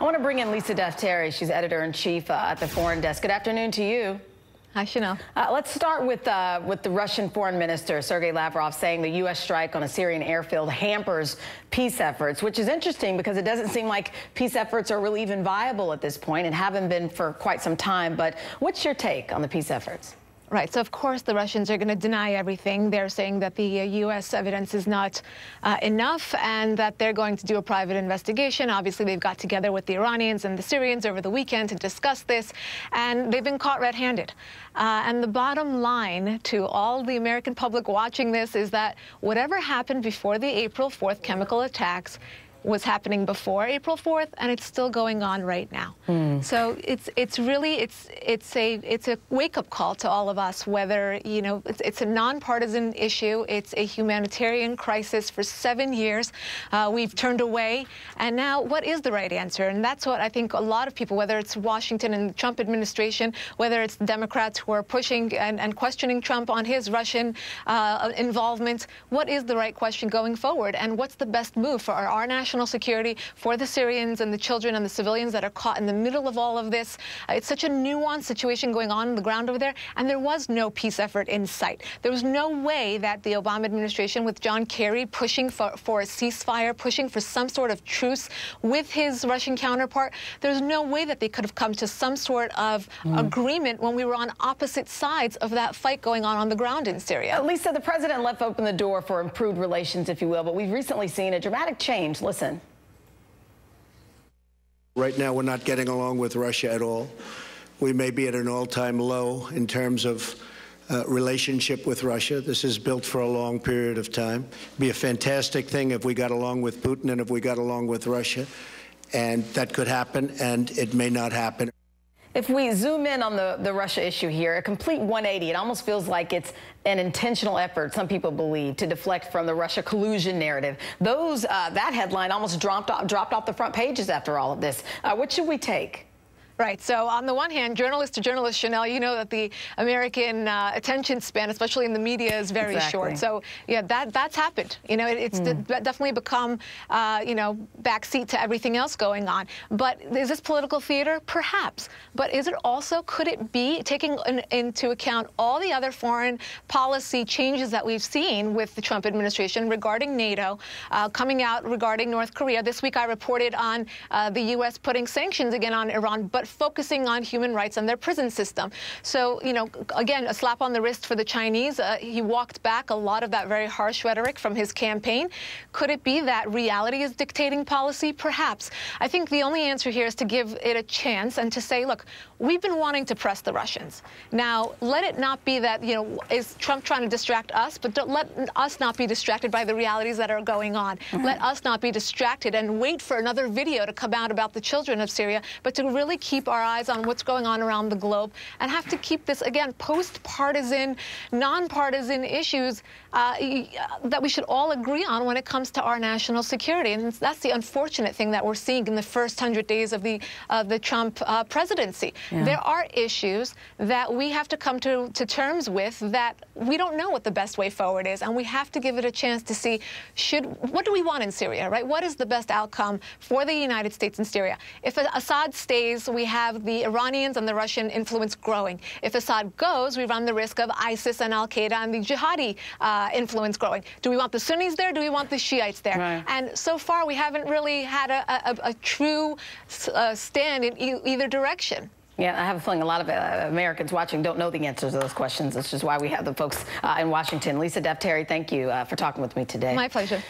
I want to bring in Lisa Daftari. She's editor-in-chief at the Foreign Desk. Good afternoon to you. Hi, Chanel. Let's start with the Russian Foreign Minister, Sergei Lavrov, saying the U.S. strike on a Syrian airfield hampers peace efforts, which is interesting because it doesn't seem like peace efforts are really even viable at this point and haven't been for quite some time. But what's your take on the peace efforts? Right. So, of course, the Russians are going to deny everything. They're saying that the U.S. evidence is not enough and that they're going to do a private investigation. Obviously, they've got together with the Iranians and the Syrians over the weekend to discuss this, and they've been caught red-handed. And the bottom line to all the American public watching this is that whatever happened before the April 4th chemical attacks was happening before April 4th, and it's still going on right now. So it's really a wake-up call to all of us. Whether it's a nonpartisan issue, it's a humanitarian crisis. For 7 years, we've turned away, and now what is the right answer? And that's what I think a lot of people, whether it's Washington and the Trump administration, whether it's the Democrats who are pushing and questioning Trump on his Russian involvement, what is the right question going forward, and what's the best move for our national security, for the Syrians and the children and the civilians that are caught in the middle of all of this? It's such a nuanced situation going on the ground over there, and there was no peace effort in sight. There was no way that the Obama administration, with John Kerry pushing for a ceasefire, pushing for some sort of truce with his Russian counterpart, there's no way that they could have come to some sort of agreement when we were on opposite sides of that fight going on the ground in Syria. Lisa, the president left open the door for improved relations, if you will, but we've recently seen a dramatic change. Listen. Right now, we're not getting along with Russia at all. We may be at an all-time low in terms of relationship with Russia. This is built for a long period of time. It'd be a fantastic thing if we got along with Putin and if we got along with Russia. And that could happen, and it may not happen. If we zoom in on the Russia issue here, a complete 180, it almost feels like it's an intentional effort, some people believe, to deflect from the Russia collusion narrative. That headline almost dropped off the front pages after all of this. What should we take? Right. So on the one hand, journalist to journalist, Chanel, you know that the American attention span, especially in the media, is very short. So, yeah, that's happened. It's definitely become, backseat to everything else going on. But is this political theater? Perhaps. But is it also, could it be, taking into account all the other foreign policy changes that we've seen with the Trump administration regarding NATO, coming out regarding North Korea? This week I reported on the U.S. putting sanctions again on Iran, but focusing on human rights and their prison system. So, again, a slap on the wrist for the Chinese. He walked back a lot of that very harsh rhetoric from his campaign. Could it be that reality is dictating policy? Perhaps. I think the only answer here is to give it a chance and to say, look, we've been wanting to press the Russians. Now, let it not be that, is Trump trying to distract us, but don't let us not be distracted by the realities that are going on. Let us not be distracted and wait for another video to come out about the children of Syria, but to really keep our eyes on what's going on around the globe and have to keep this, again, post-partisan, nonpartisan issues that we should all agree on when it comes to our national security. And that's the unfortunate thing that we're seeing in the first 100 days of the Trump presidency. There are issues that we have to come to terms with that we don't know what the best way forward is, and we have to give it a chance to see what do we want in Syria, right? What is the best outcome for the United States in Syria? If Assad stays, we have the Iranians and the Russian influence growing. If Assad goes, we run the risk of ISIS and Al-Qaeda and the jihadi influence growing. Do we want the Sunnis there? Do we want the Shiites there? Right. And so far, we haven't really had a true stand in either direction. Yeah, I have a feeling a lot of Americans watching don't know the answers to those questions. That's just why we have the folks in Washington. Lisa Daftari, thank you for talking with me today. My pleasure.